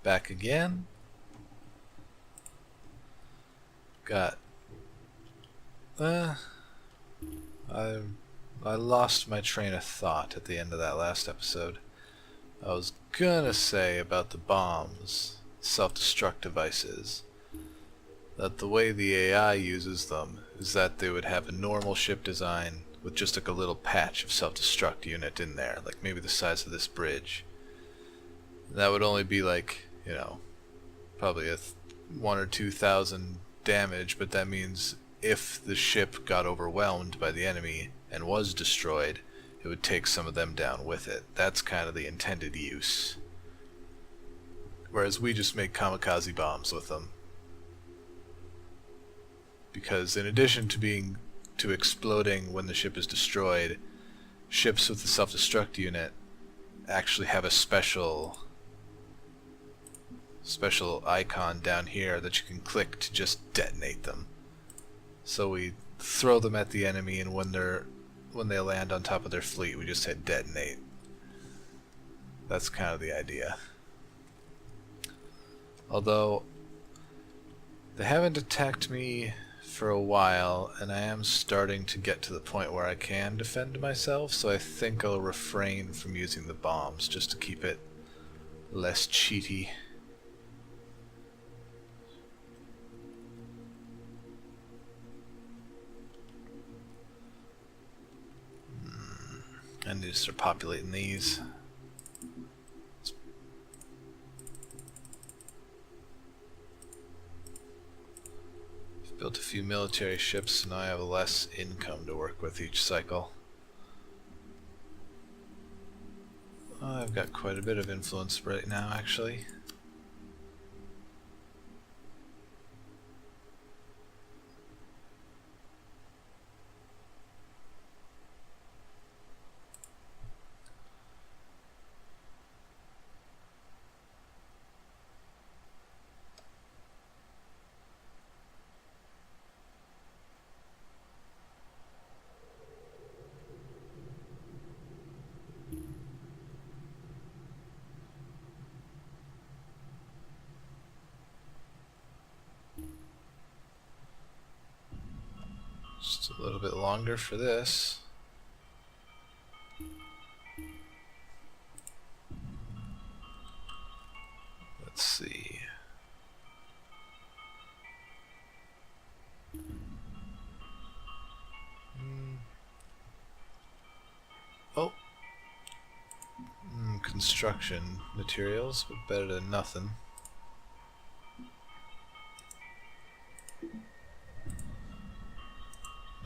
back again. Got I lost my train of thought at the end of that last episode. I was gonna say about the bombs, self-destruct devices, that the way the AI uses them is that they would have a normal ship design with just like a little patch of self-destruct unit in there, like maybe the size of this bridge. That would only be like, you know, probably a 1 or 2,000 damage, but that means if the ship got overwhelmed by the enemy and was destroyed, it would take some of them down with it. That's kind of the intended use. Whereas we just make kamikaze bombs with them. Because in addition to exploding when the ship is destroyed, ships with the self-destruct unit actually have a special icon down here that you can click to just detonate them. So we throw them at the enemy, and when they land on top of their fleet, we just hit detonate. That's kind of the idea. Although they haven't attacked me for a while, and I am starting to get to the point where I can defend myself, so I think I'll refrain from using the bombs just to keep it less cheaty. I need to start populating these. I've built a few military ships, so now I have less income to work with each cycle. I've got quite a bit of influence right now, actually. Just a little bit longer for this. Let's see. Oh. Construction materials, but better than nothing.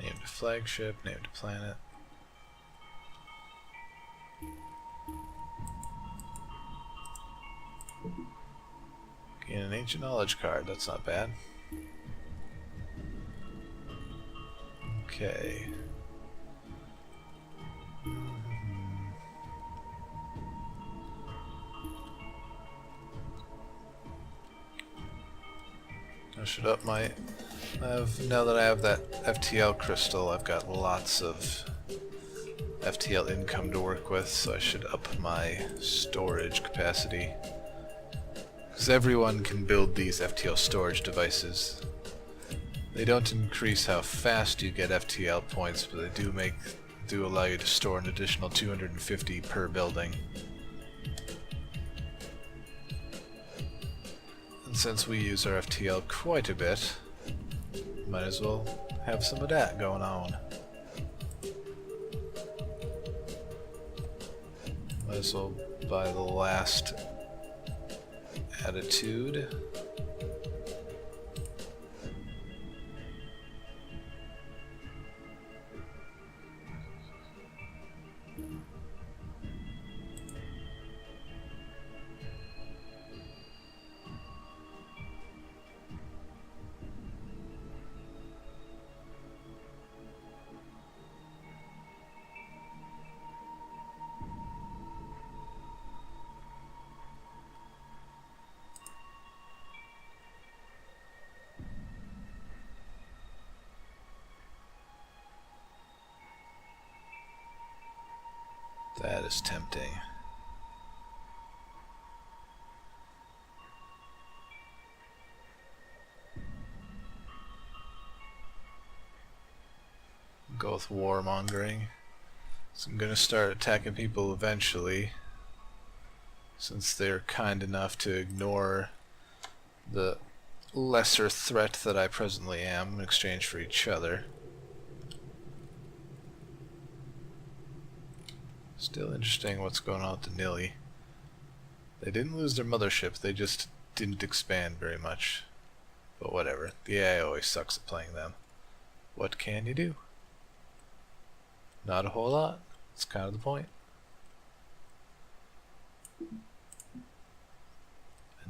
Named a flagship, named a planet. Gain an ancient knowledge card, that's not bad. Okay. I should up my... now that I have that FTL crystal, I've got lots of FTL income to work with, so I should up my storage capacity. Because everyone can build these FTL storage devices. They don't increase how fast you get FTL points, but they do allow you to store an additional 250 per building. And since we use our FTL quite a bit, might as well have some of that going on. Might as well buy the last attitude. That is tempting. go with warmongering. So I'm gonna start attacking people eventually, since they're kind enough to ignore the lesser threat that I presently am in exchange for each other. Still interesting what's going on with the Nilly. They didn't lose their mothership, they just didn't expand very much. But whatever, the AI always sucks at playing them. What can you do? Not a whole lot. That's kind of the point.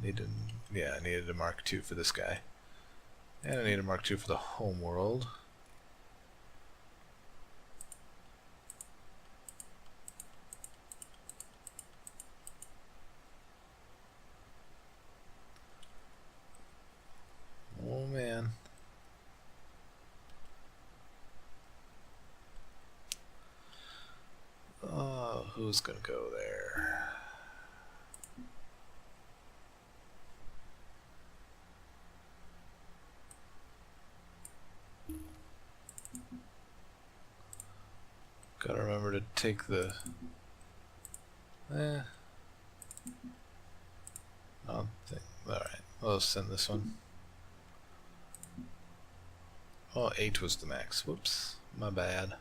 I needed a Mark II for this guy. And I need a Mark II for the home world. Oh man. Oh, who's gonna go there? Gotta remember to take the... I don't think... Alright, I'll send this one. Oh, 8 was the max. Whoops, my bad.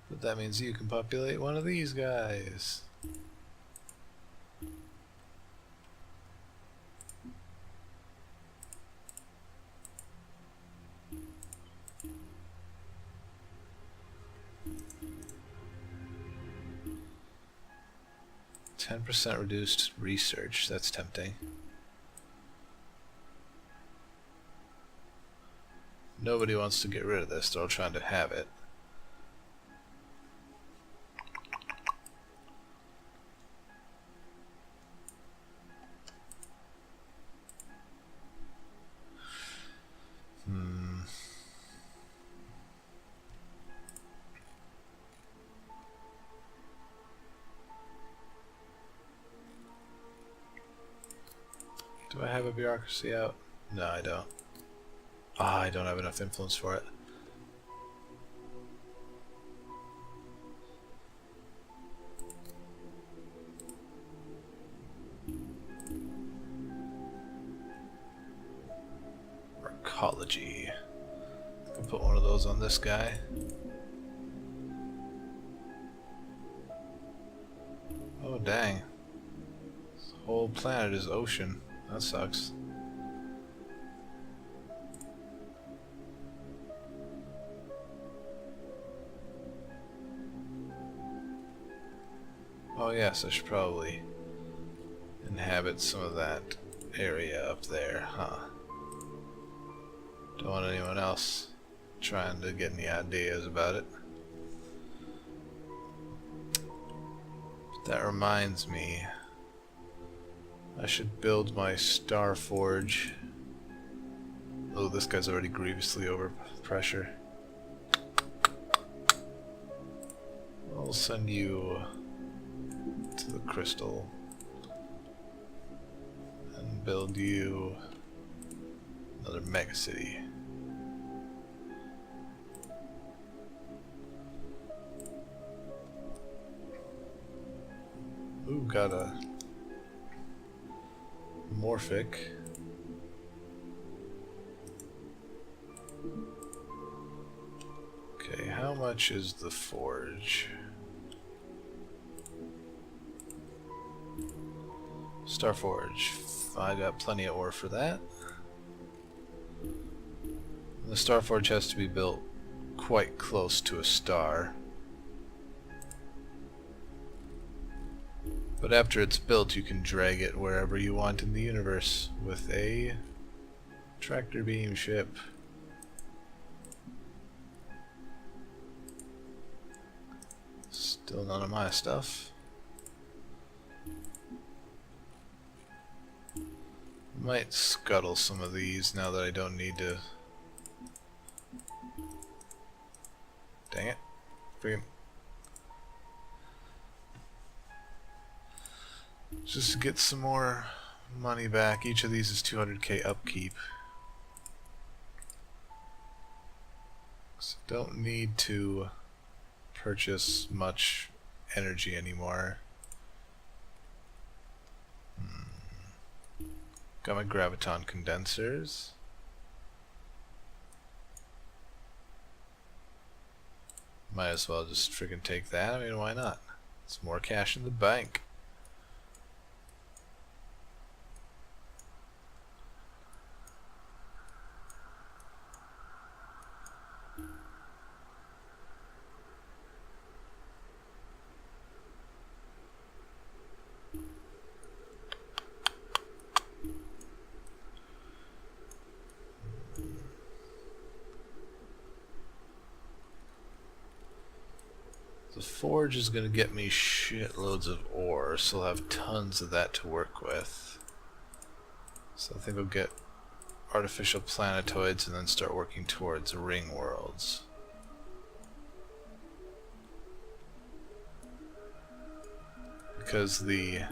But that means you can populate one of these guys. %, reduced research. That's tempting. Nobody wants to get rid of this. They're all trying to have it. Do I have a bureaucracy out? No, I don't. Ah, I don't have enough influence for it. Arcology. I'll put one of those on this guy. Oh dang. This whole planet is ocean. That sucks. Oh yes, I should probably inhabit some of that area up there, huh? Don't want anyone else trying to get any ideas about it. But that reminds me, I should build my Star Forge. Oh, this guy's already grievously over pressure. I'll send you to the crystal and build you another mega city. Ooh, got a morphic. Okay, how much is the forge? Star Forge. I got plenty of ore for that. The Star Forge has to be built quite close to a star. But after it's built, you can drag it wherever you want in the universe with a tractor beam ship. Still none of my stuff. Might scuttle some of these now that I don't need to. Dang it. Freaking. Just to get some more money back. Each of these is 200k upkeep. Don't need to purchase much energy anymore. Got my graviton condensers. Might as well just freaking take that. I mean, why not? It's more cash in the bank. The forge is going to get me shitloads of ore, so I'll have tons of that to work with. So I think I'll get artificial planetoids and then start working towards ring worlds. Because the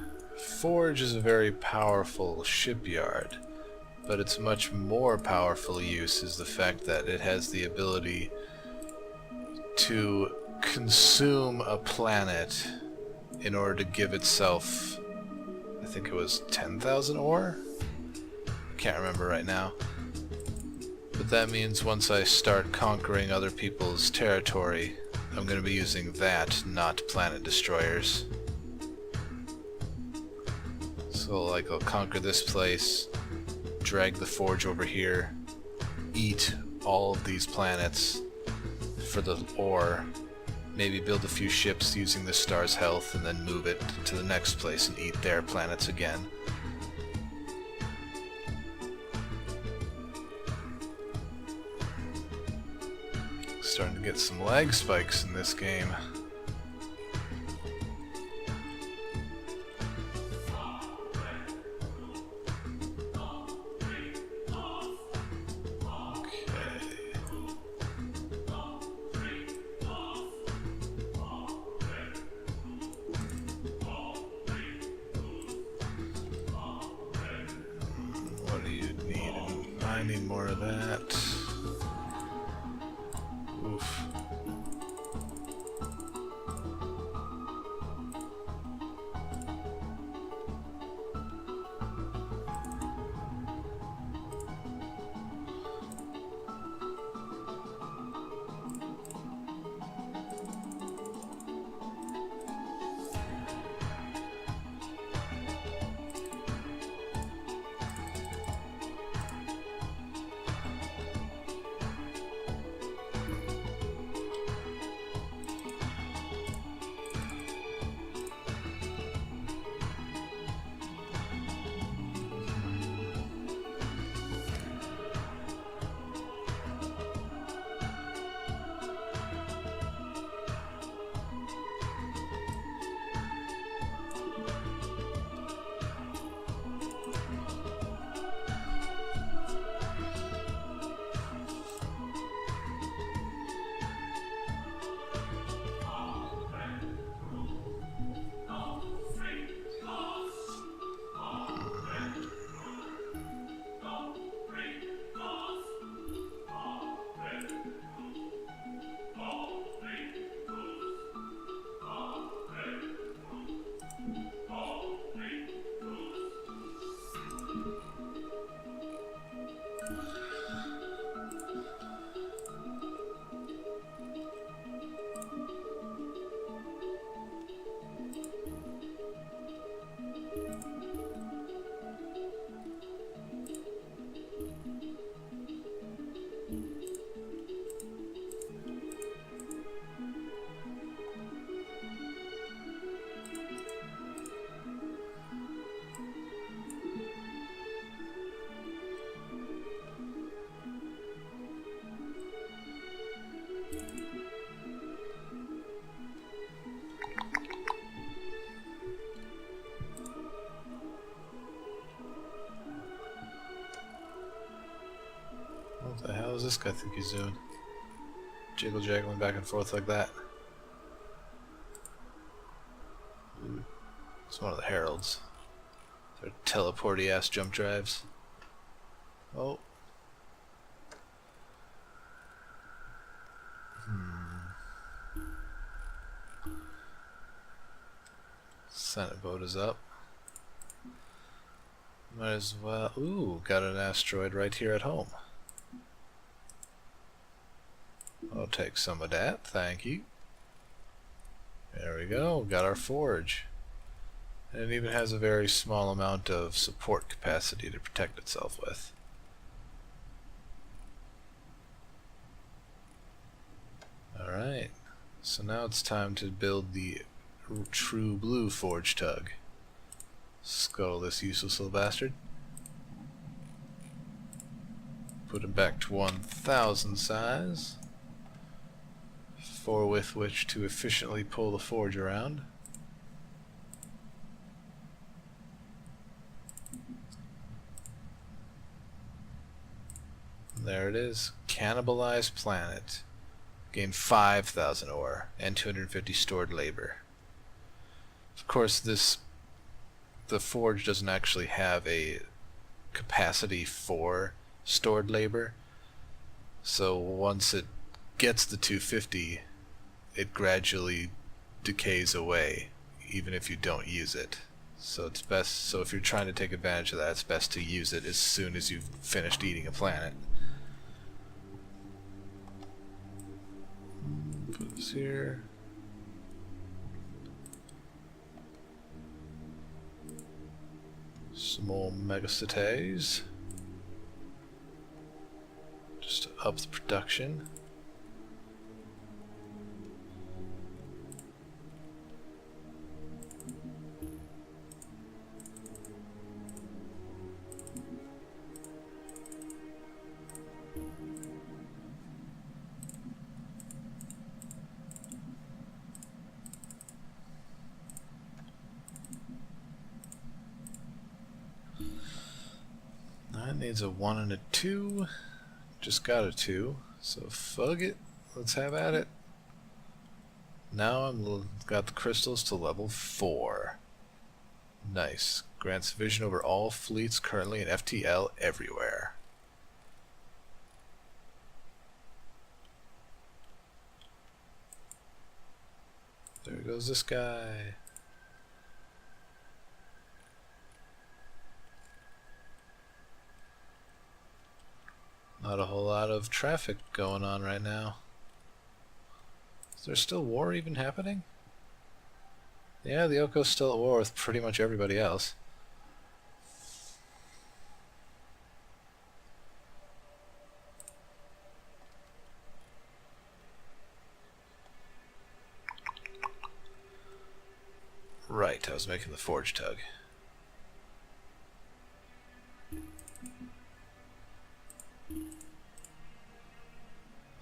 forge is a very powerful shipyard, but its much more powerful use is the fact that it has the ability to consume a planet in order to give itself, I think it was 10,000 ore? I can't remember right now. But that means once I start conquering other people's territory, I'm going to be using that, not planet destroyers. So like I'll conquer this place, drag the forge over here, eat all of these planets for the ore, maybe build a few ships using the star's health, and then move it to the next place and eat their planets again. Starting to get some lag spikes in this game. I need more of that. Oof. What the hell is this guy think he's doing? Jiggle-jaggling back and forth like that. Ooh. It's one of the heralds. They're teleporty ass jump drives. Oh. Senate vote is up. Might as well... Ooh, got an asteroid right here at home. I'll take some of that, thank you. There we go, got our forge. And it even has a very small amount of support capacity to protect itself with. Alright, so now it's time to build the true blue forge tug. Scuttle this useless little bastard. Put him back to 1000 size, for with which to efficiently pull the forge around. There it is. Cannibalized planet. Gain 5,000 ore and 250 stored labor. Of course, the forge doesn't actually have a capacity for stored labor, so once it gets the 250, it gradually decays away, even if you don't use it. So it's best. So if you're trying to take advantage of that, it's best to use it as soon as you've finished eating a planet. Put this here. Some more megacities. Just to up the production. That needs a 1 and a 2. Just got a 2, so fuck it. Let's have at it. Now I'm got the crystals to level 4. Nice. Grants vision over all fleets currently in FTL everywhere. There goes this guy. Not a whole lot of traffic going on right now. Is there still war even happening? Yeah, the Oko's still at war with pretty much everybody else. Right, I was making the forge tug.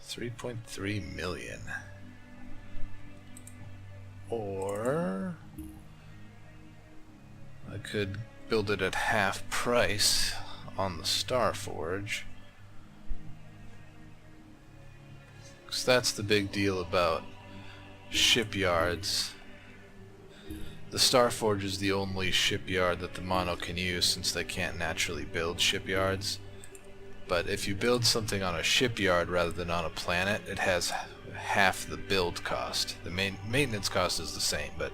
$3.3 million. Or I could build it at half price on the Star Forge. Because that's the big deal about shipyards. The Star Forge is the only shipyard that the Mono can use since they can't naturally build shipyards. But if you build something on a shipyard rather than on a planet, it has half the build cost. The maintenance cost is the same, but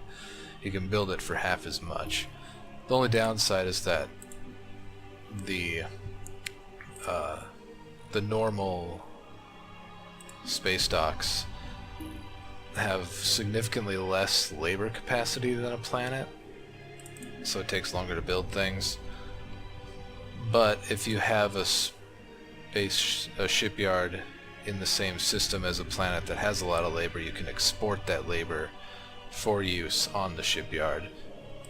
you can build it for half as much. The only downside is that the normal space docks have significantly less labor capacity than a planet, so it takes longer to build things. But if you have a shipyard in the same system as a planet that has a lot of labor, you can export that labor for use on the shipyard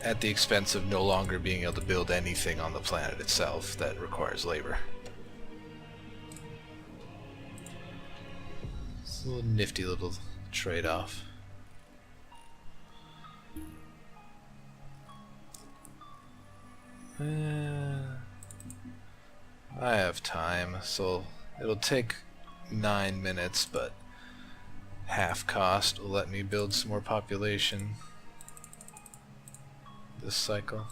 at the expense of no longer being able to build anything on the planet itself that requires labor. It's a little nifty little trade-off. I have time, so it'll take 9 minutes, but half cost will let me build some more population this cycle.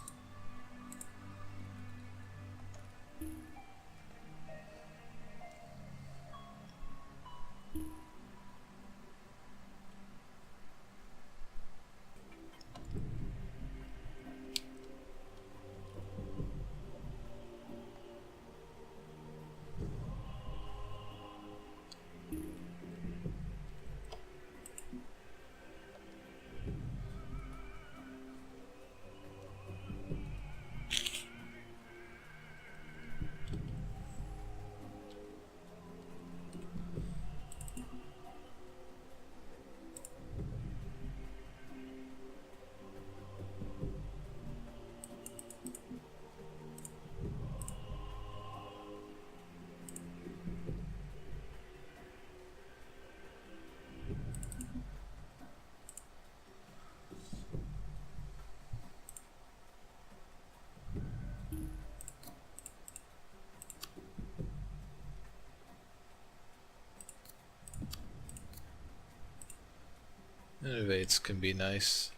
Innovates can be nice.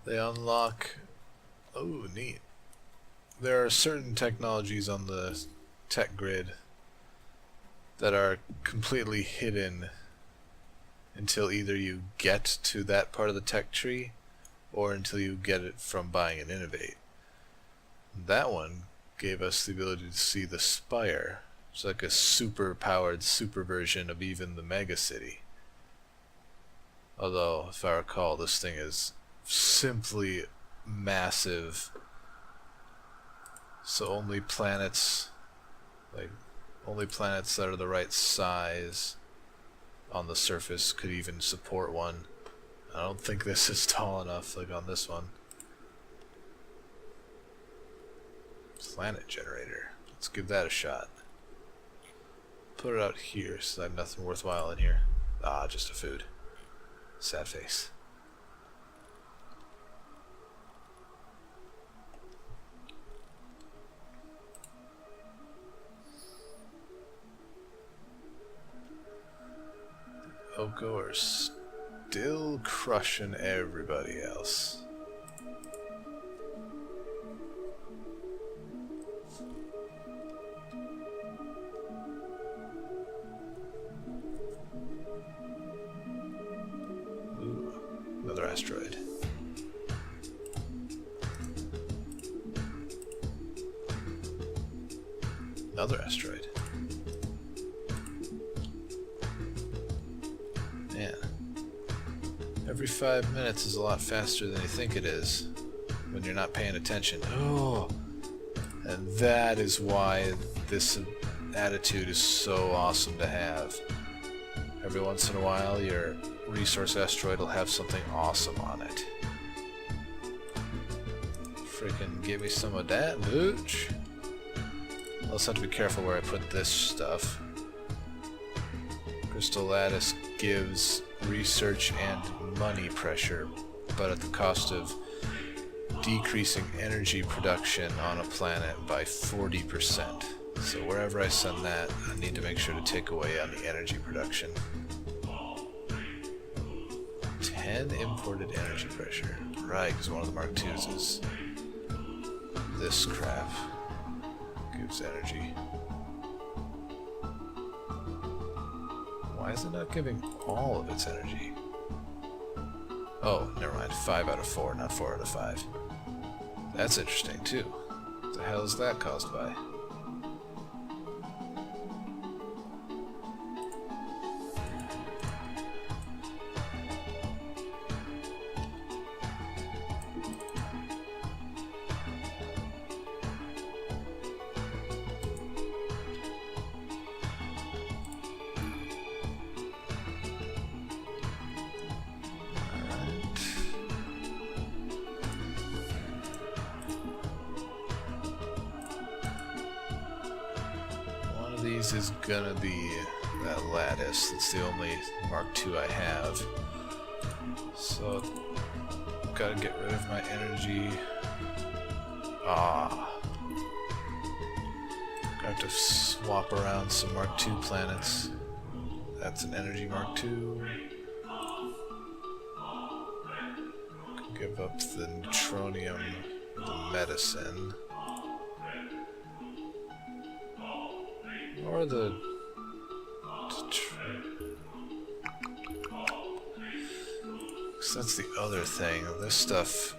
They unlock... Oh, neat. There are certain technologies on the tech grid that are completely hidden until either you get to that part of the tech tree or until you get it from buying an Innovate. That one gave us the ability to see the Spire. It's like a super powered super version of even the Mega City. Although, if I recall, this thing is simply massive. So only planets that are the right size on the surface could even support one. I don't think this is tall enough, like on this one. Planet generator. Let's give that a shot. Put it out here, so I have nothing worthwhile in here. Ah, just a food. Sad face. Oko are still crushing everybody else. Ooh, another asteroid. Another asteroid. Man, every 5 minutes is a lot faster than you think it is when you're not paying attention. Oh, and that is why this attitude is so awesome to have. Every once in a while, your resource asteroid will have something awesome on it. Freaking give me some of that, booch. I'll also have to be careful where I put this stuff. Crystal lattice gives research and money pressure, but at the cost of decreasing energy production on a planet by 40%. So wherever I send that, I need to make sure to take away on the energy production. 10 imported energy pressure. Right, because one of the Mark IIs is this crap. Gives energy. Why is it not giving all of its energy? Oh, never mind. 5 out of 4, not 4 out of 5. That's interesting, too. What the hell is that caused by? These is gonna be that lattice. That's the only Mark II I have. So, gotta get rid of my energy. Ah. Gonna have to swap around some Mark II planets. That's an energy Mark II. Give up the neutronium, the medicine. Or the... So that's the other thing. This stuff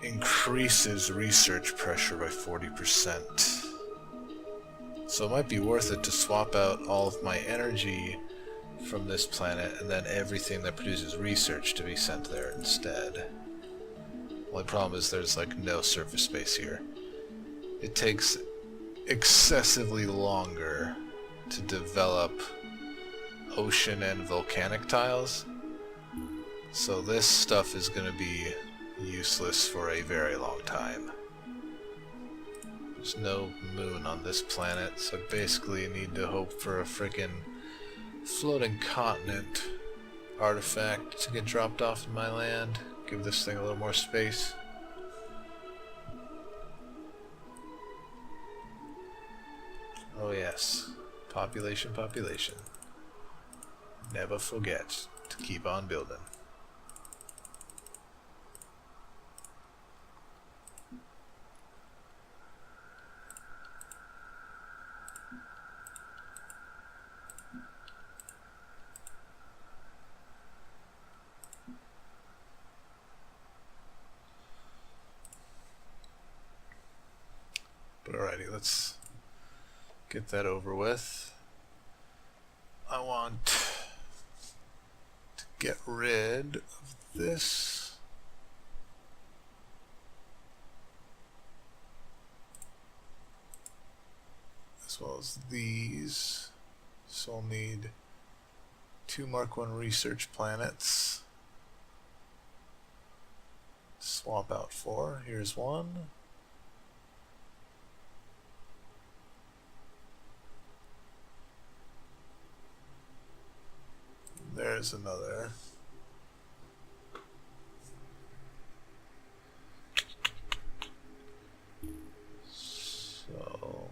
increases research pressure by 40%. So it might be worth it to swap out all of my energy from this planet and then everything that produces research to be sent there instead. Only problem is there's like no surface space here. It takes excessively longer to develop ocean and volcanic tiles, so this stuff is going to be useless for a very long time. There's no moon on this planet, so basically you need to hope for a frickin' floating continent artifact to get dropped off in my land. Give this thing a little more space. Oh yes, population, population. Never forget to keep on building. But alrighty, let's get that over with. I want to get rid of this. As well as these. So I'll need 2 Mark 1 research planets. Swap out 4. Here's one. There's another. So,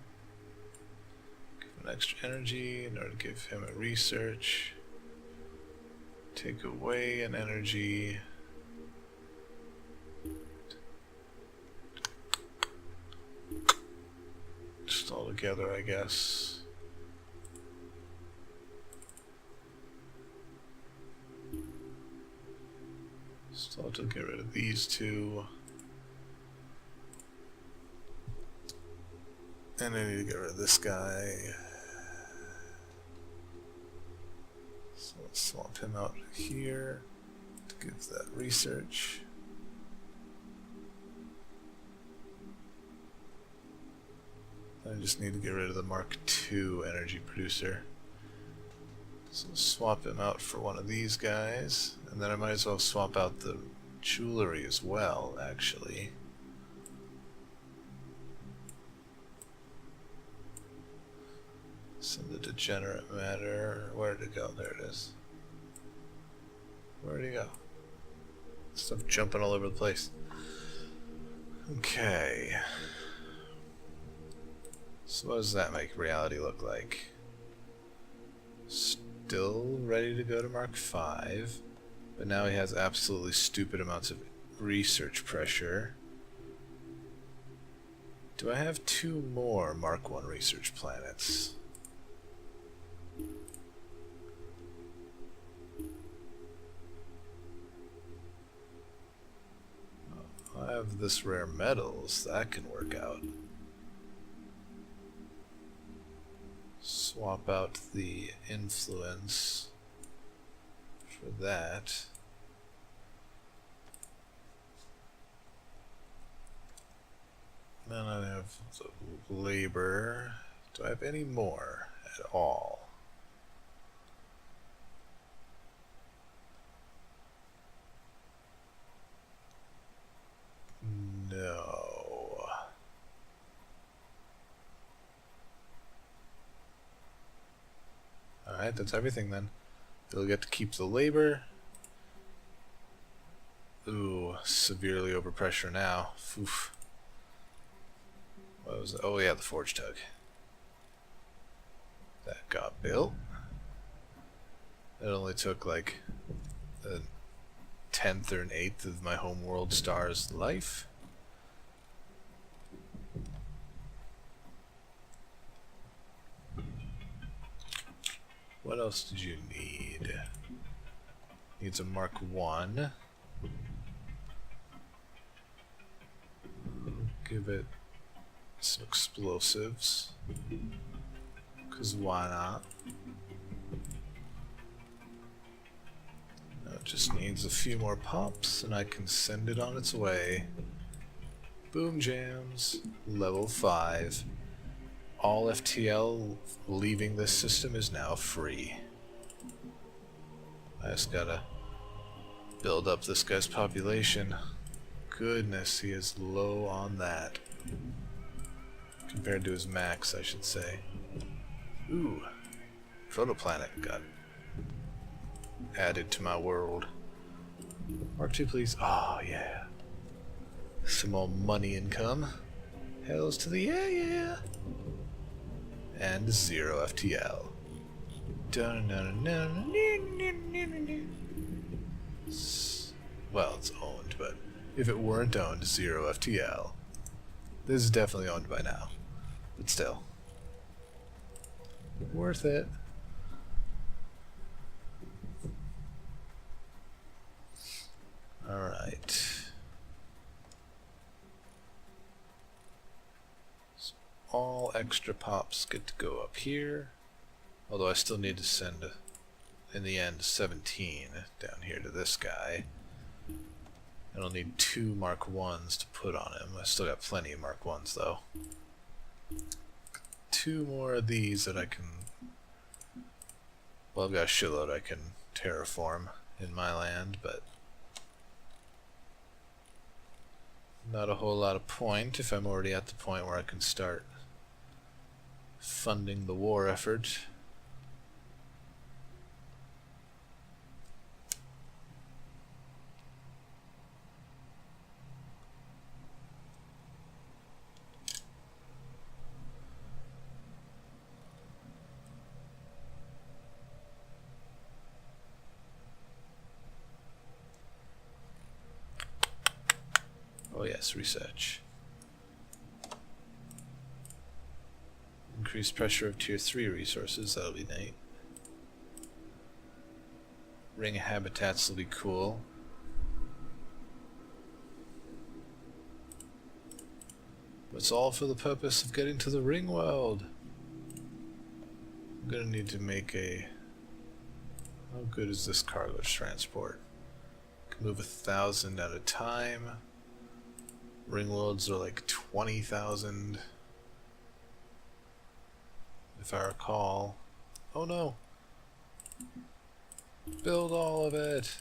give him extra energy in order to give him a research. Take away an energy. Just all together, I guess. Still have to get rid of these 2. And I need to get rid of this guy. So let's swap him out here to give that research. I just need to get rid of the Mark II energy producer. So swap him out for one of these guys, and then I might as well swap out the jewelry as well, actually. So the degenerate matter, where did it go? There it is. Where did it go? Stuff jumping all over the place. Okay. So what does that make reality look like? Still ready to go to Mark 5, but now he has absolutely stupid amounts of research pressure. Do I have 2 more Mark 1 research planets? I have this rare metals, that can work out. Swap out the influence for that. Then I have the labor. Do I have any more at all? No. Alright, that's everything then. You'll get to keep the labor. Ooh, severely overpressure now. Oof. What was it? Oh yeah, the forge tug. That got built. It only took like a 10th or an 8th of my homeworld star's life. What else did you need? Needs a Mark 1. Give it some explosives. 'Cause why not? Now it just needs a few more pops and I can send it on its way. Boom jams. Level 5. All FTL leaving this system is now free. I just gotta build up this guy's population. Goodness, he is low on that. Compared to his max, I should say. Ooh, protoplanet got added to my world. Mark 2, please. Oh, yeah. Some more money income. Hells to the yeah. And 0 FTL. Well, it's owned, but if it weren't owned, 0 FTL. This is definitely owned by now. But still. Worth it. Alright. extra pops get to go up here. Although I still need to send, in the end, 17 down here to this guy. And I'll need 2 Mark 1s to put on him. I still got plenty of Mark 1s though. 2 more of these that I can... Well, I've got a shitload I can terraform in my land, but not a whole lot of point if I'm already at the point where I can start funding the war effort. Oh yes, research. Increased pressure of tier 3 resources, that'll be neat. Ring habitats will be cool. It's all for the purpose of getting to the ring world. I'm gonna need to make a... How good is this cargo transport? Can move 1,000 at a time. Ring worlds are like 20,000, if I recall. Oh no! Build all of it!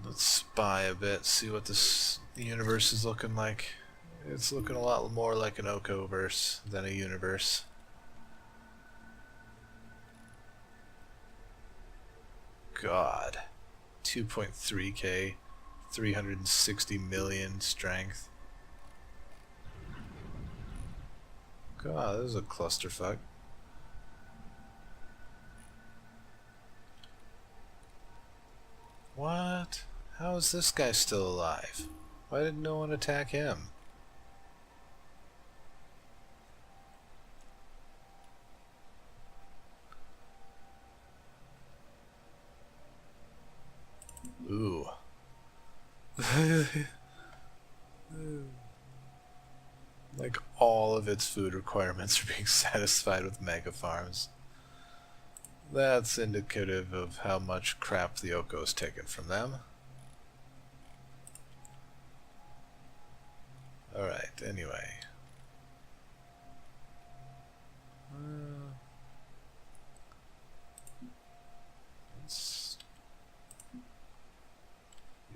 Let's spy a bit, see what this universe is looking like. It's looking a lot more like an Oko-verse than a universe. God, 2.3k, 360 million strength. God, this is a clusterfuck. What? How is this guy still alive? Why did no one attack him? Ooh. Like all of its food requirements are being satisfied with mega farms. That's indicative of how much crap the Oko's taken from them. Alright, anyway.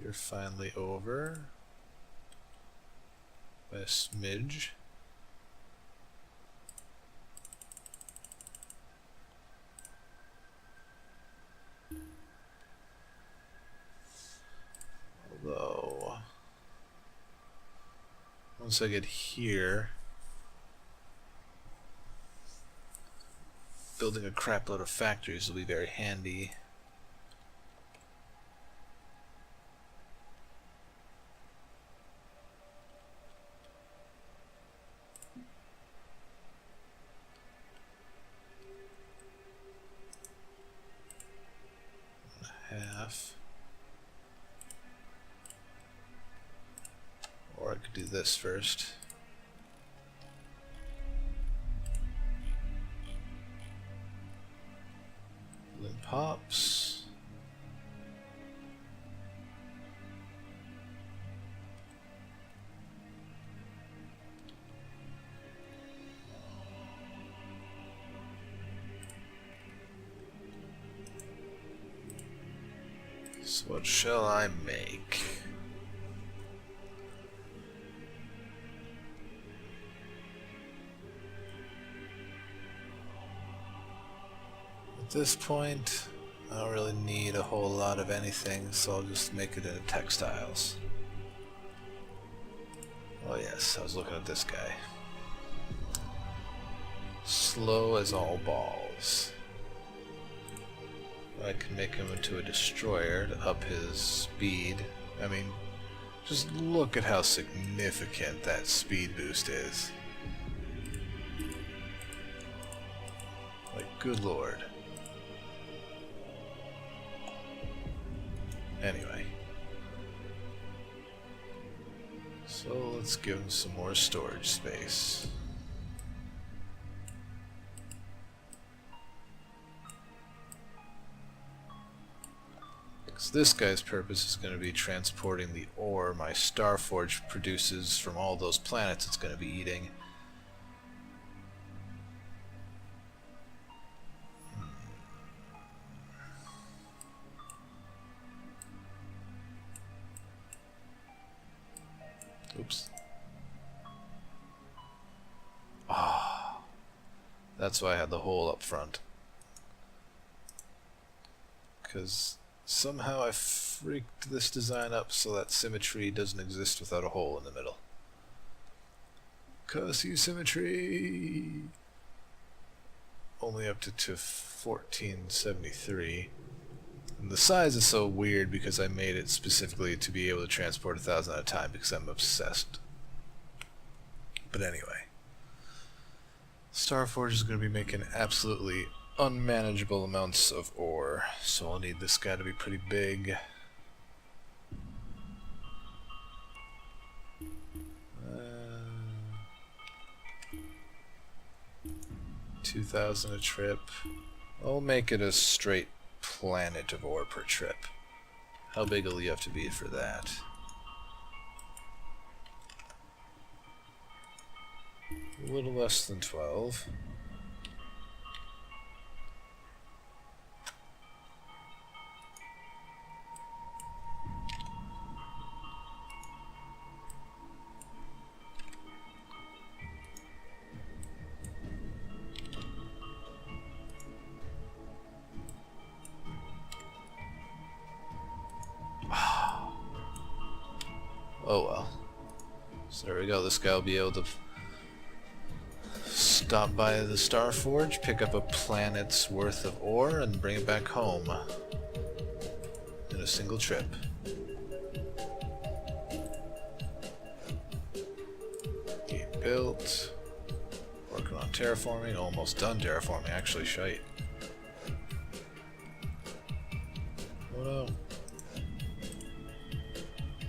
You're finally over by a smidge. Although, once I get here, building a crap load of factories will be very handy. Half. Or I could do this first. Then pops. So what shall I make? At this point, I don't really need a whole lot of anything, so I'll just make it into textiles. Oh yes, I was looking at this guy. Slow as all balls. I can make him into a destroyer to up his speed. I mean, just look at how significant that speed boost is. Like, good lord. Anyway. So let's give him some more storage space. Because this guy's purpose is going to be transporting the ore my Starforge produces from all those planets it's going to be eating. Oops. Ah, that's why I had the hole up front. Because somehow I freaked this design up so that symmetry doesn't exist without a hole in the middle. Curse you, symmetry! Only up to 1473. And the size is so weird because I made it specifically to be able to transport 1,000 at a time because I'm obsessed. But anyway. Starforge is going to be making absolutely unmanageable amounts of ore, so I'll need this guy to be pretty big. 2,000 a trip. I'll make it a straight planet of ore per trip. How big will you have to be for that? A little less than 12. Oh well. So there we go. This guy will be able to stop by the Starforge, pick up a planet's worth of ore, and bring it back home in a single trip. Gate built. Working on terraforming. Almost done terraforming, actually. Shite. Oh no.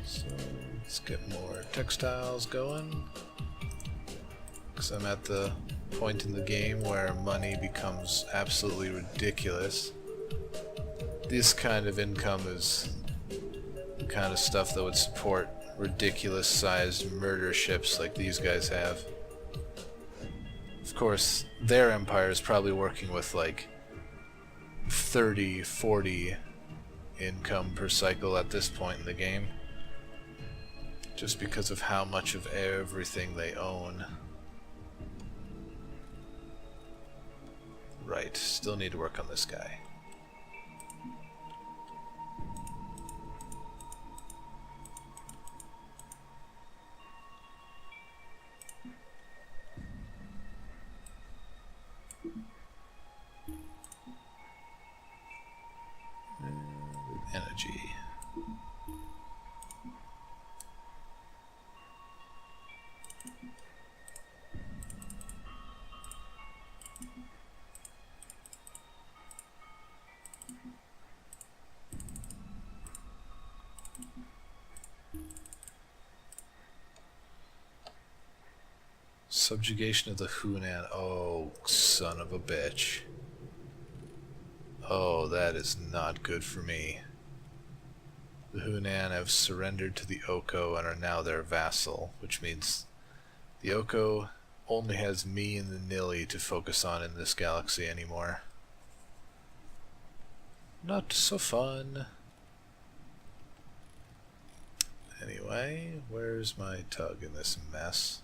So let's get more textiles going. Because I'm at the point in the game where money becomes absolutely ridiculous. This kind of income is the kind of stuff that would support ridiculous sized murder ships like these guys have. Of course, their empire is probably working with like 30, 40 income per cycle at this point in the game, just because of how much of everything they own. Right, still need to work on this guy. Energy. Subjugation of the Hunan. Oh, son of a bitch. Oh, that is not good for me. The Hunan have surrendered to the Oko and are now their vassal, which means the Oko only has me and the Nili to focus on in this galaxy anymore. Not so fun. Anyway, where's my tug in this mess?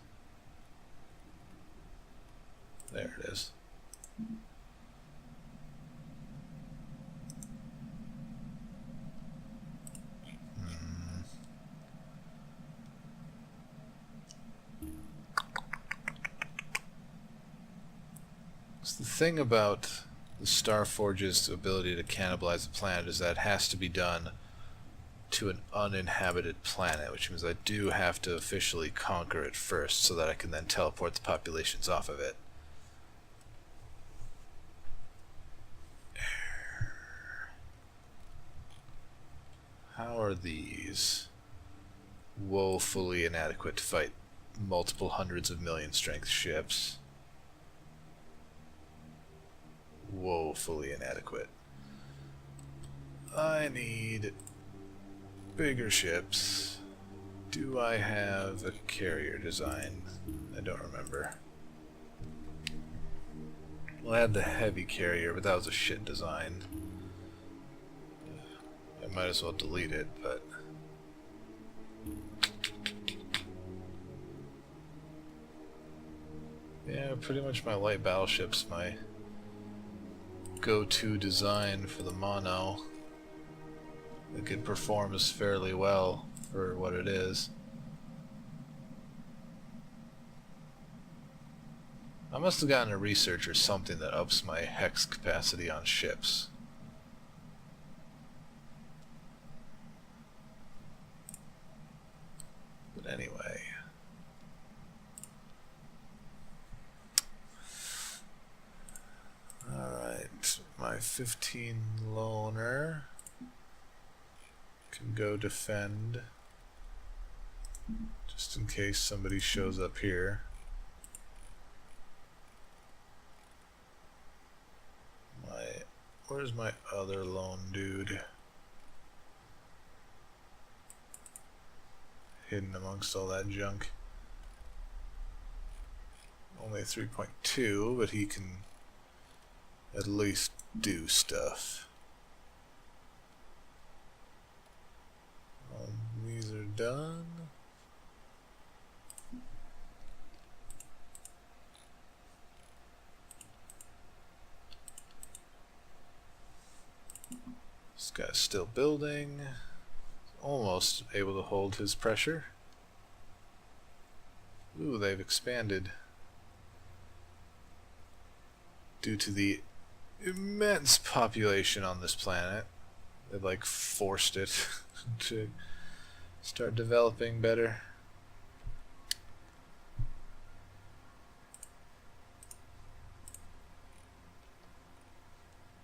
There it is. The thing about the Starforge's ability to cannibalize a planet is that it has to be done to an uninhabited planet, which means I do have to officially conquer it first so that I can then teleport the populations off of it. How are these? Woefully inadequate to fight multiple hundreds of million strength ships. Woefully inadequate. I need bigger ships. Do I have a carrier design? I don't remember. Well, I had the heavy carrier, but that was a shit design. I might as well delete it, but... yeah, pretty much my light battleship's my go-to design for the mono. It performs fairly well for what it is. I must have gotten a research or something that ups my hex capacity on ships. But anyway. Alright, my 15 loner can go defend just in case somebody shows up here. Where's my other lone dude? Hidden amongst all that junk. Only 3.2, but he can at least do stuff. These are done. This guy's still building. Almost able to hold his pressure. Ooh, they've expanded. Due to the immense population on this planet. They've like forced it to start developing better.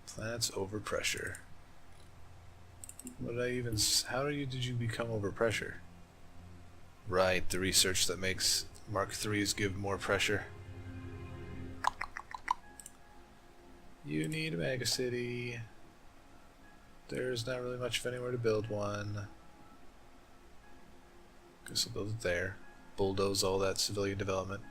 Planet's over pressure. What did I even... how did you become over pressure? Right, the research that makes Mark IIIs give more pressure. You need a mega city. There's not really much of anywhere to build one. Guess I'll build it there. Bulldoze all that civilian development.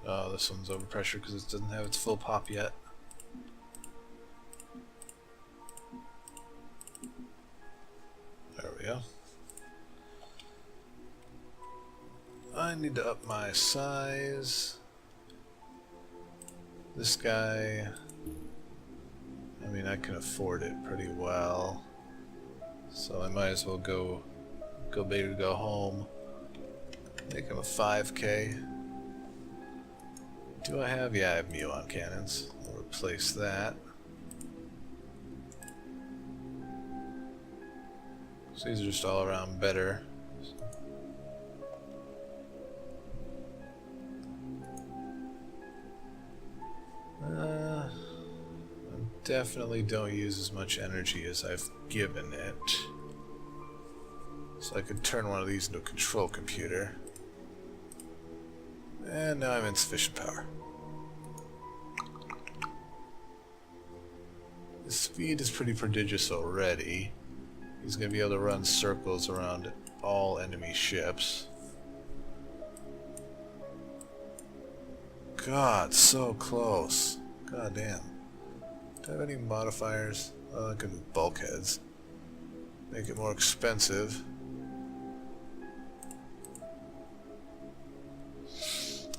Oh, this one's over pressure because it doesn't have its full pop yet. There we go. I need to up my size. This guy, I mean, I can afford it pretty well, so I might as well go big or go home. Make him a 5K. Do I have? Yeah, I have muon cannons. I'll replace that. So these are just all around better. I definitely don't use as much energy as I've given it. So I could turn one of these into a control computer. And now I'm insufficient power. His speed is pretty prodigious already. He's going to be able to run circles around all enemy ships. God, so close. God damn. Do I have any modifiers? Oh, I can move bulkheads. Make it more expensive.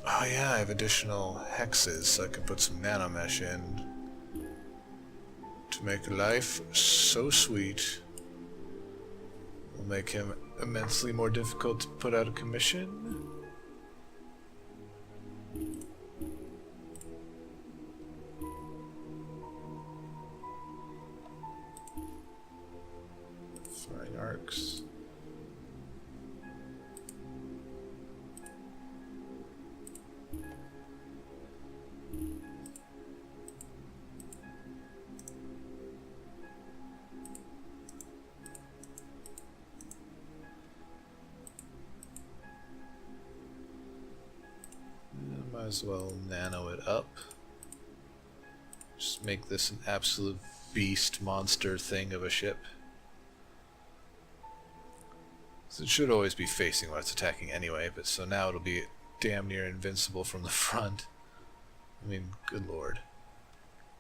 Oh yeah, I have additional hexes, so I can put some nanomesh in to make life so sweet. Will make him immensely more difficult to put out of commission. For Launching arcs. Might as well nano it up. Just make this an absolute beast monster thing of a ship. So it should always be facing what it's attacking anyway, but so now it'll be damn near invincible from the front. I mean, good lord.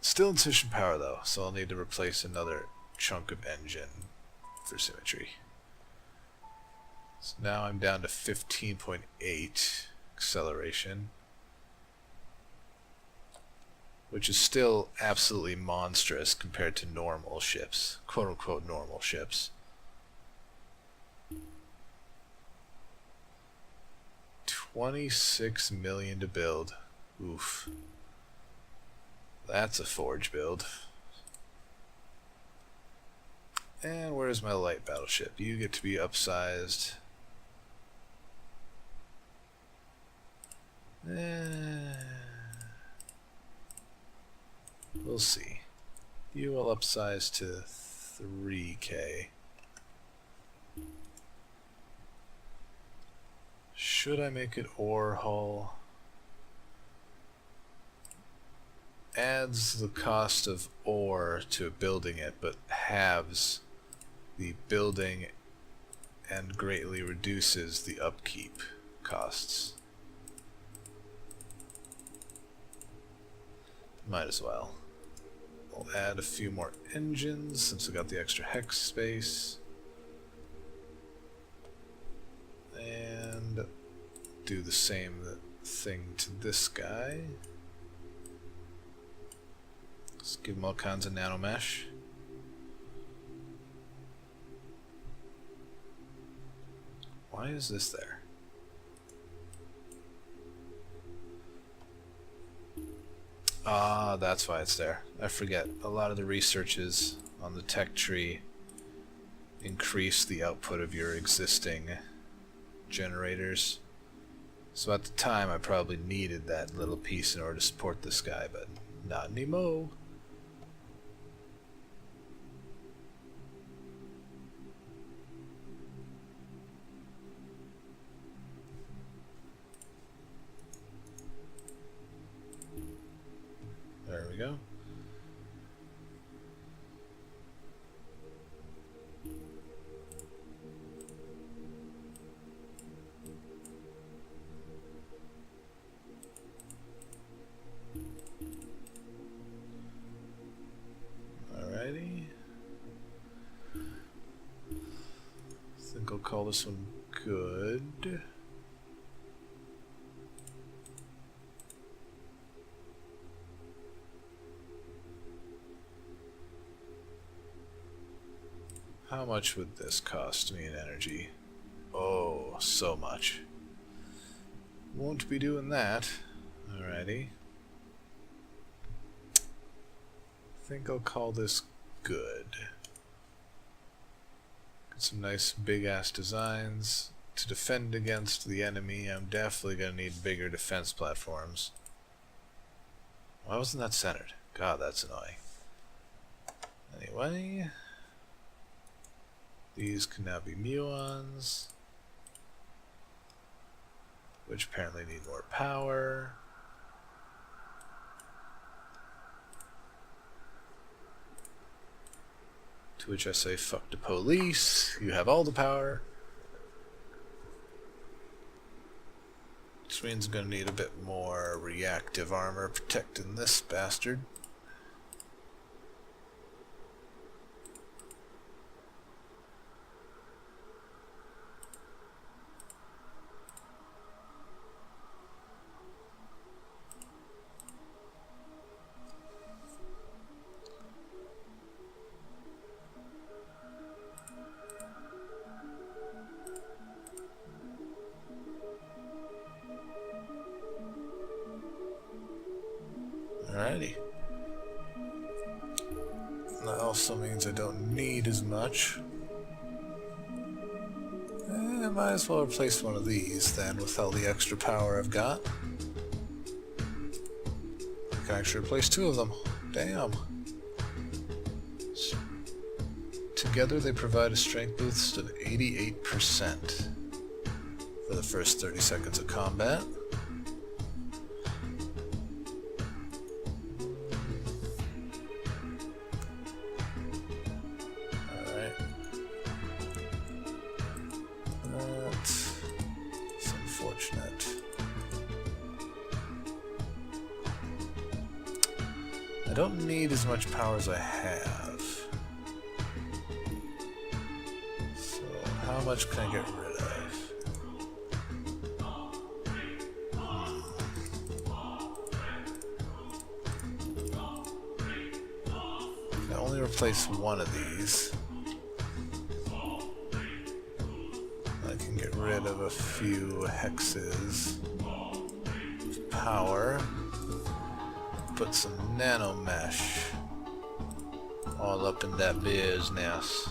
Still insufficient power though, so I'll need to replace another chunk of engine for symmetry. So now I'm down to 15.8 acceleration, which is still absolutely monstrous compared to normal ships, quote-unquote normal ships. 26 million to build. Oof. That's a forge build. And where's my light battleship? You get to be upsized. We'll see. You will upsize to 3K. Should I make it ore hull? Adds the cost of ore to building it, but halves the building and greatly reduces the upkeep costs. Might as well. We'll add a few more engines since we got the extra hex space. And do the same thing to this guy. Let's give him all kinds of nano mesh. Why is this there? Ah, that's why it's there. I forget. A lot of the researches on the tech tree increase the output of your existing generators. So at the time I probably needed that little piece in order to support this guy, but not anymore. There we go. Alrighty. I think I'll call this one good. How much would this cost me in energy? Oh, so much. Won't be doing that. Alrighty. I think I'll call this good. Got some nice big ass designs. To defend against the enemy, I'm definitely gonna need bigger defense platforms. Why wasn't that centered? God, that's annoying. Anyway. These can now be muons, which apparently need more power. To which I say, fuck the police, you have all the power. Which means I'm gonna need a bit more reactive armor protecting this bastard. Alrighty. That also means I don't need as much. Might as well replace one of these then with all the extra power I've got. I can actually replace two of them. Damn. Together they provide a strength boost of 88% for the first 30 seconds of combat. Alright. That's unfortunate. I don't need as much power as I have. So how much can I get rid of? I can only replace one of these. I can get rid of a few hexes of power. Put some nano mesh all up in that business.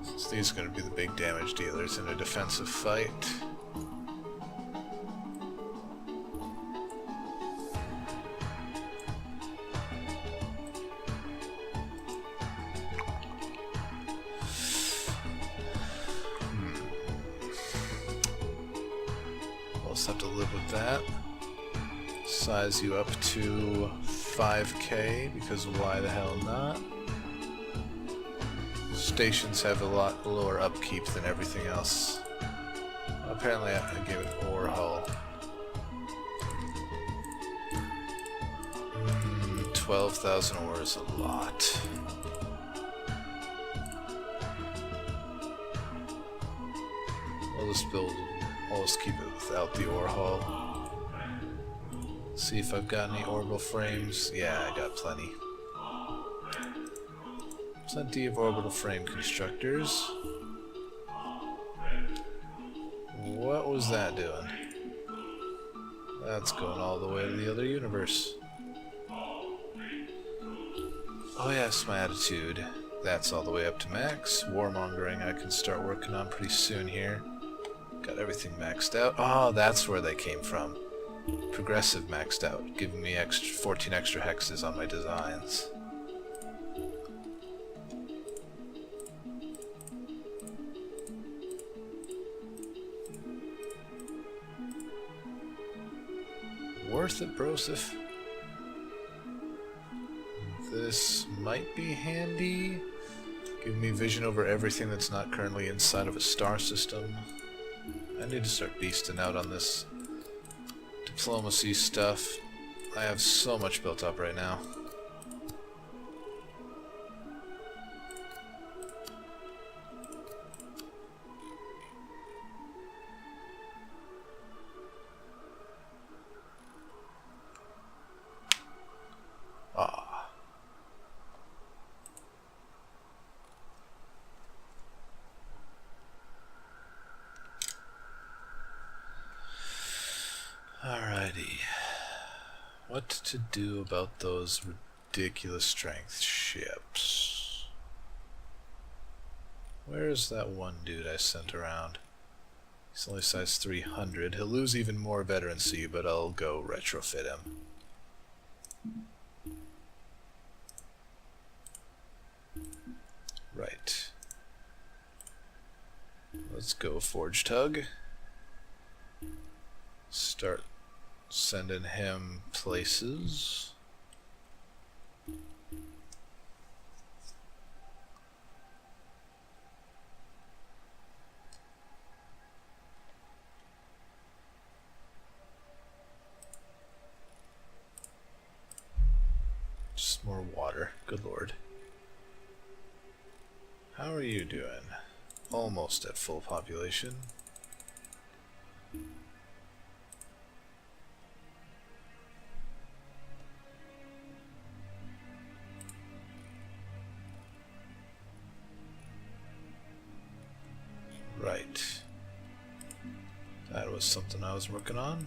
Since these are going to be the big damage dealers in a defensive fight. Have to live with that. Size you up to 5k because why the hell not? Stations have a lot lower upkeep than everything else. Apparently I gave it ore hull. 12,000 ore is a lot. I'll just keep it without the ore hull. See if I've got any orbital frames. Yeah, I got plenty. Plenty of orbital frame constructors. What was that doing? That's going all the way to the other universe. Oh yes, my attitude. That's all the way up to max. Warmongering I can start working on pretty soon here. Got everything maxed out. Oh, that's where they came from. Progressive maxed out, giving me 14 extra hexes on my designs. Worth it, Broseph. This might be handy. Give me vision over everything that's not currently inside of a star system. I need to start beasting out on this diplomacy stuff. I have so much built up right now. Ah. Alrighty. What to do about those ridiculous strength ships? Where's that one dude I sent around? He's only size 300. He'll lose even more veterancy, but I'll go retrofit him. Right. Let's go Forge Tug. Start sending him places. Just more water, good lord. How are you doing? Almost at full population. Right. That was something I was working on.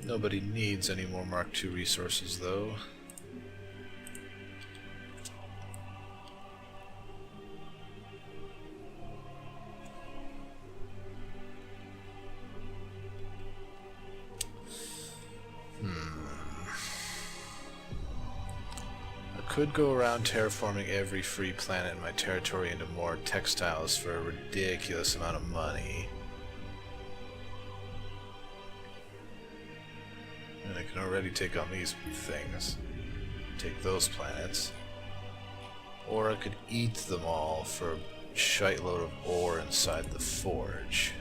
Nobody needs any more Mark II resources, though. Could go around terraforming every free planet in my territory into more textiles for a ridiculous amount of money. And I can already take on these things. Take those planets. Or I could eat them all for a shiteload of ore inside the forge.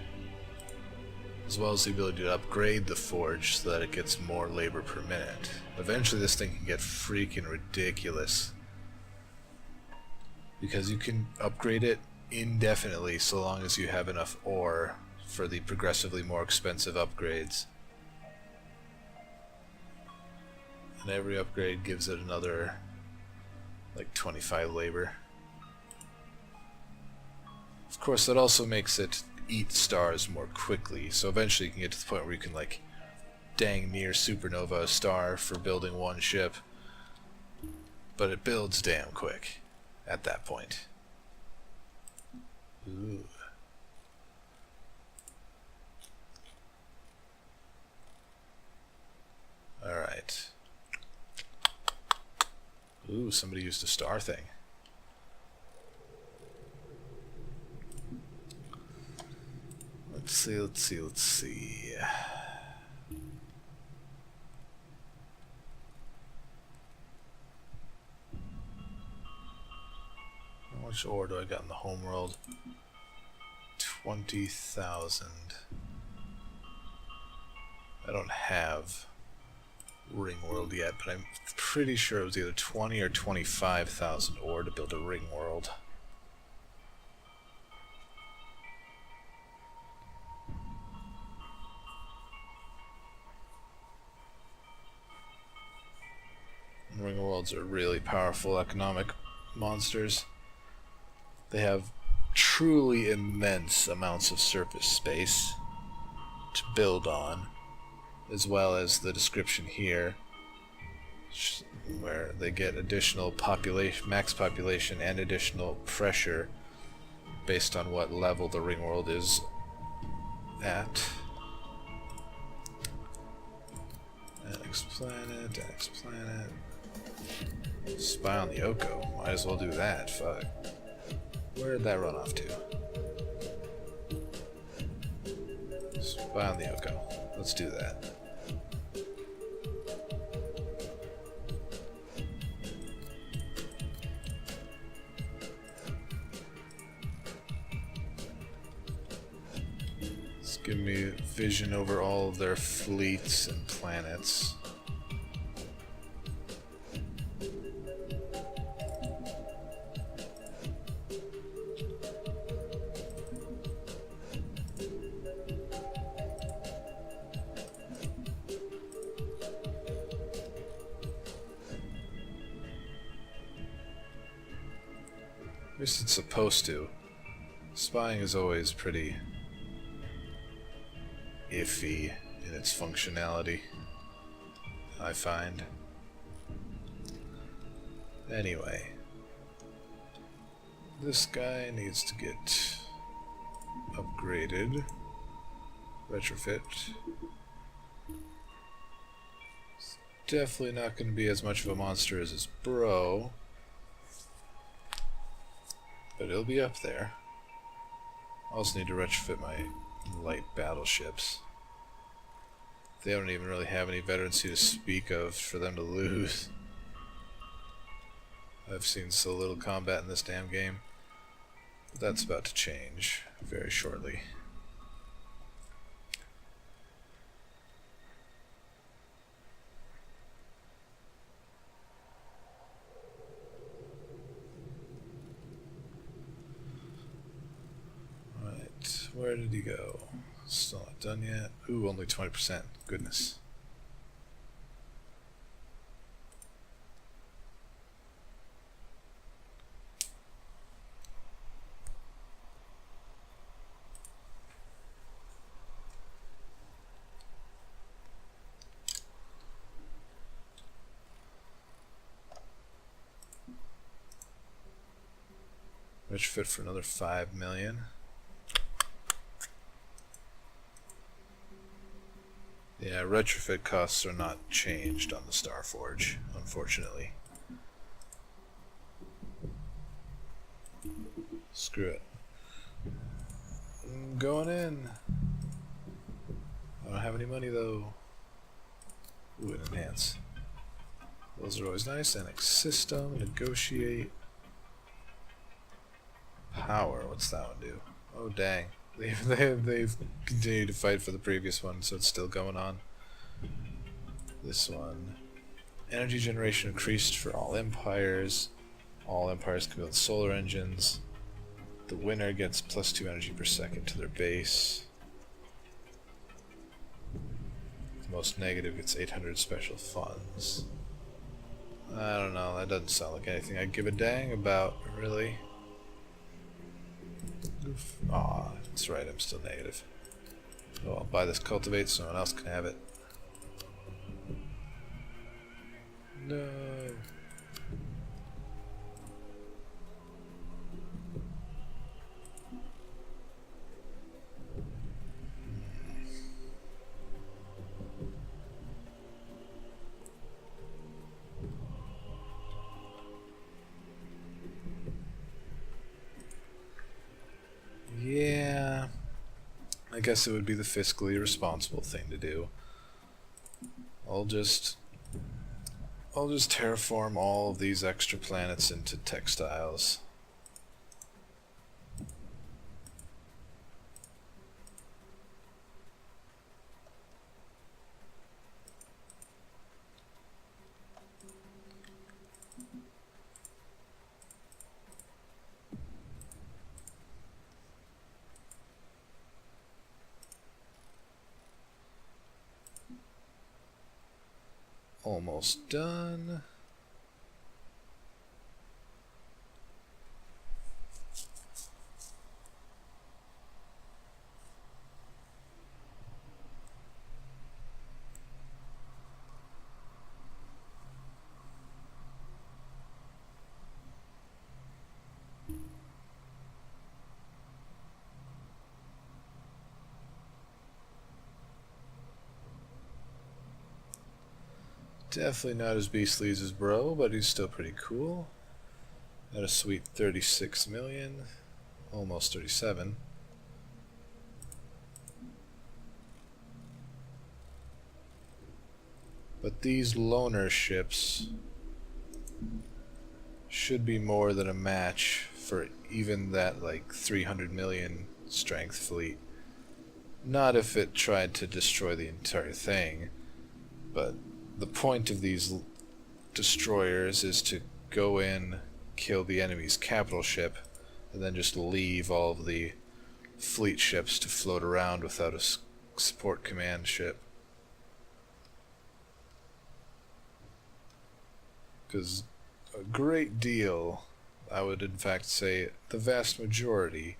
As well as the ability to upgrade the forge so that it gets more labor per minute. Eventually this thing can get freaking ridiculous. Because you can upgrade it indefinitely so long as you have enough ore for the progressively more expensive upgrades. And every upgrade gives it another like 25 labor. Of course that also makes it eat stars more quickly, so eventually you can get to the point where you can like dang near supernova a star for building one ship, but it builds damn quick at that point. Ooh. Alright. Ooh, somebody used a star thing. Let's see. How much ore do I got in the homeworld? 20,000. I don't have ring world yet, but I'm pretty sure it was either 20 or 25,000 ore to build a ring world. Ring worlds are really powerful economic monsters. They have truly immense amounts of surface space to build on, as well as the description here, where they get additional population, max population, and additional pressure based on what level the ring world is at. Annex planet, annex planet. Spy on the Oko. Might as well do that. Fuck. Where'd that run off to? Spy on the Oko. Let's do that. Let's give me vision over all of their fleets and planets. At least it's supposed to. Spying is always pretty iffy in its functionality, I find. Anyway, this guy needs to get upgraded. Retrofit. It's definitely not going to be as much of a monster as his bro, but it'll be up there. I also need to retrofit my light battleships. They don't even really have any veterancy to speak of for them to lose. I've seen so little combat in this damn game. But that's about to change very shortly. Where did he go? Still not done yet. Ooh, only 20%. Goodness. Retrofit for another 5 million. Yeah, retrofit costs are not changed on the Starforge, unfortunately. Screw it. I'm going in. I don't have any money though. Ooh, and enhance. Those are always nice. Annex system, negotiate. Power, what's that one do? Oh dang. They've continued to fight for the previous one, so it's still going on. This one. Energy generation increased for all empires. All empires can build solar engines. The winner gets +2 energy per second to their base. The most negative gets 800 special funds. I don't know, that doesn't sound like anything I'd give a dang about, really. Aw, that's right, I'm still negative. Oh, I'll buy this cultivate so no one else can have it. No. Yeah, I guess it would be the fiscally responsible thing to do. I'll just terraform all of these extra planets into textiles. Almost done. Definitely not as beastly as his bro, but he's still pretty cool. At a sweet 36 million. Almost 37. But these loner ships should be more than a match for even that like 300 million strength fleet. Not if it tried to destroy the entire thing, but the point of these destroyers is to go in, kill the enemy's capital ship, and then just leave all of the fleet ships to float around without a support command ship. Because a great deal, I would in fact say the vast majority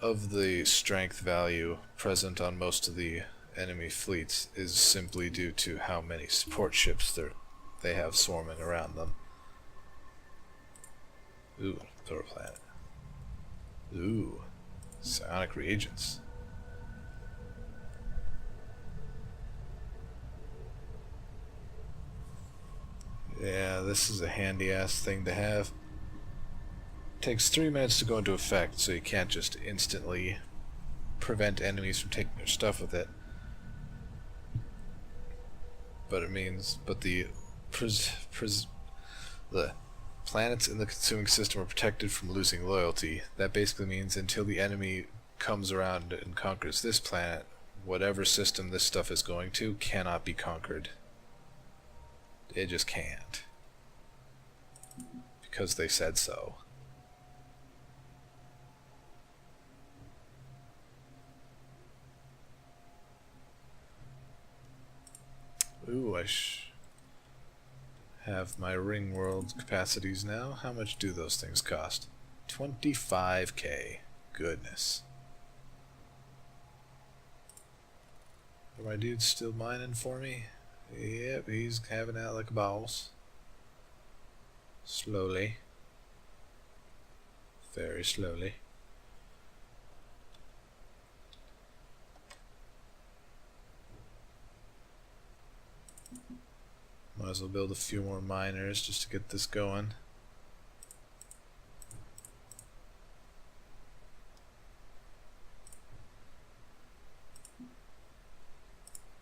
of the strength value present on most of the enemy fleets is simply due to how many support ships they have swarming around them. Ooh, Thor planet. Ooh, psionic reagents. Yeah, this is a handy ass thing to have. Takes 3 minutes to go into effect, so you can't just instantly prevent enemies from taking their stuff with it. But the planets in the consuming system are protected from losing loyalty. That basically means until the enemy comes around and conquers this planet, whatever system this stuff is going to cannot be conquered. It just can't. Because they said so. Ooh, I have my ring world capacities now. How much do those things cost? 25k. Goodness. Are my dudes still mining for me? Yep, he's having out like a boss. Slowly. very slowly. Might as well build a few more miners just to get this going.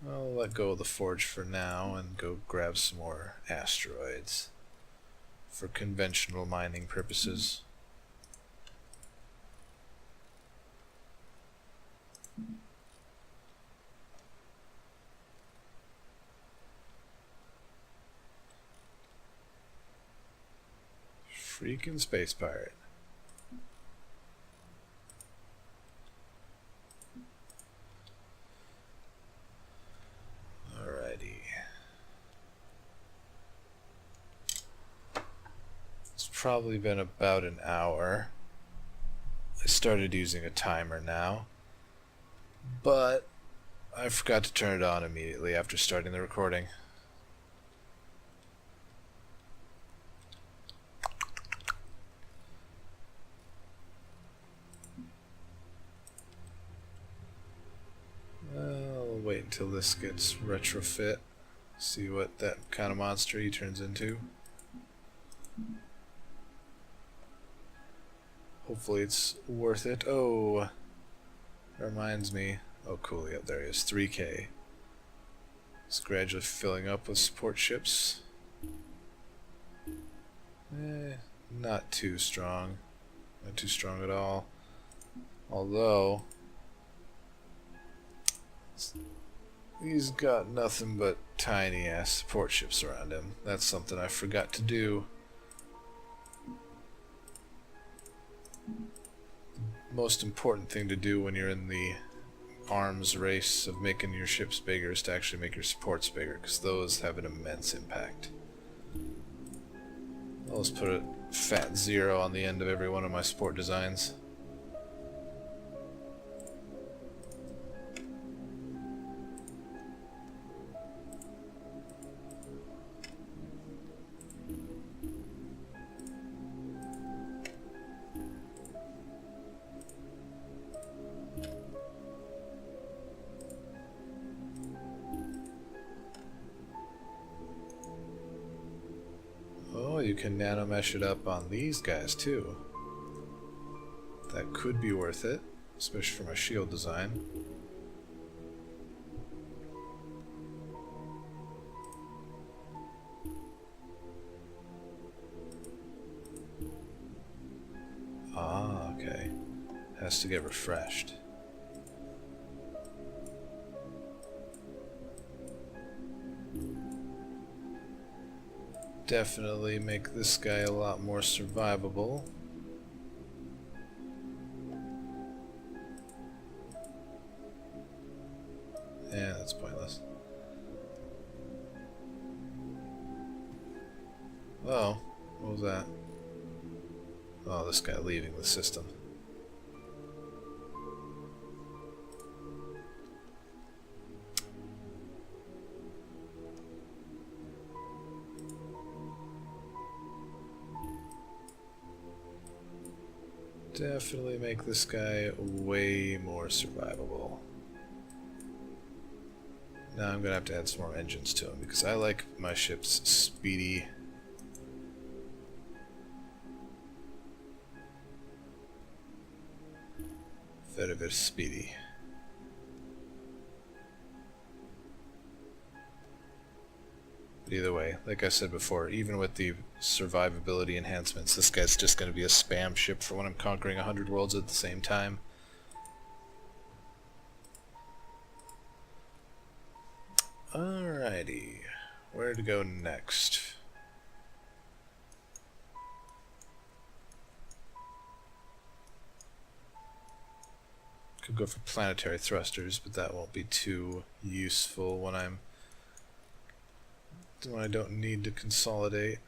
I'll let go of the forge for now and go grab some more asteroids for conventional mining purposes. Freaking space pirate. Alrighty. It's probably been about an hour. I started using a timer now, but I forgot to turn it on immediately after starting the recording. I'll wait until this gets retrofit, see what that kind of monster he turns into. Hopefully it's worth it. Oh, reminds me. Oh cool, yep, there he is, 3K. It's gradually filling up with support ships. Not too strong. Not too strong at all. Although he's got nothing but tiny ass support ships around him. That's something I forgot to do. Most important thing to do when you're in the arms race of making your ships bigger is to actually make your supports bigger, because those have an immense impact. I'll just put a fat 0 on the end of every one of my support designs. Oh, you can nanomesh it up on these guys too. That could be worth it, especially for my shield design. Ah, okay. Has to get refreshed. Definitely make this guy a lot more survivable. Yeah, that's pointless. Oh, what was that? Oh, this guy leaving the system. Definitely make this guy way more survivable. Now I'm gonna have to add some more engines to him because I like my ships speedy. Very, very speedy. But either way, like I said before, even with the survivability enhancements, this guy's just going to be a spam ship for when I'm conquering 100 worlds at the same time. Alrighty, where to go next? Could go for planetary thrusters, but that won't be too useful when I don't need to consolidate.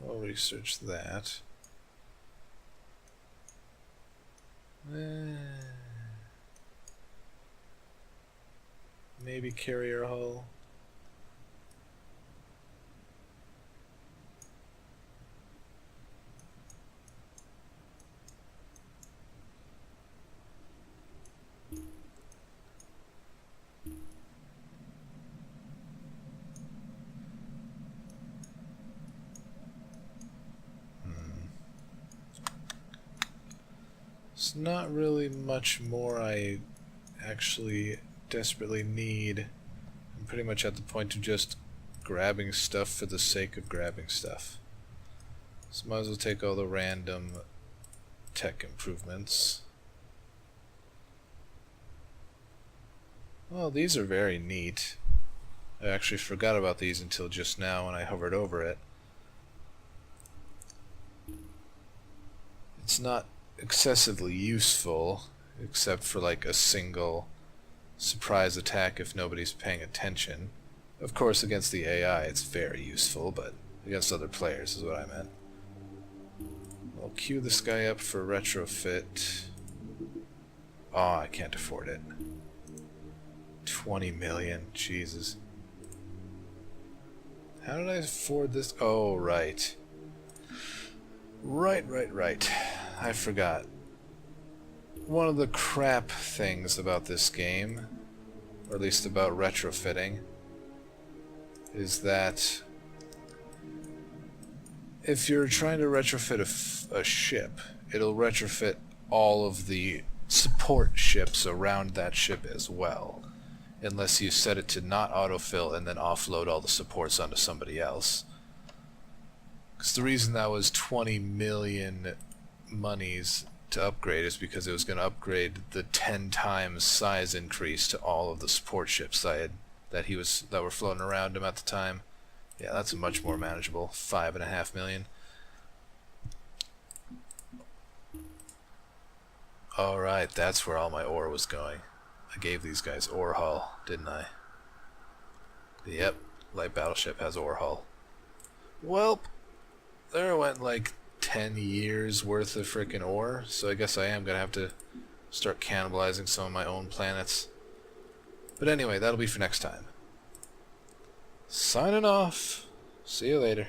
I'll research that. Maybe carrier hull. There's not really much more I actually desperately need. I'm pretty much at the point of just grabbing stuff for the sake of grabbing stuff. So might as well take all the random tech improvements. Well, these are very neat. I actually forgot about these until just now when I hovered over it. It's not excessively useful, except for like a single surprise attack if nobody's paying attention. Of course, against the AI it's very useful, but against other players is what I meant. I'll queue this guy up for retrofit. Oh, I can't afford it. 20 million, Jesus. How did I afford this? Oh, right. Right. I forgot. One of the crap things about this game, or at least about retrofitting, is that if you're trying to retrofit a ship, it'll retrofit all of the support ships around that ship as well, unless you set it to not autofill and then offload all the supports onto somebody else. Because the reason that was 20 million monies to upgrade is because it was going to upgrade the 10 times size increase to all of the support ships that were floating around him at the time. Yeah, that's much more manageable. 5.5 million. Alright, that's where all my ore was going. I gave these guys ore hull, didn't I? Yep, light battleship has ore hull. Welp, there went like 10 years worth of frickin' ore, so I guess I am gonna have to start cannibalizing some of my own planets. But anyway, that'll be for next time. Signing off. See you later.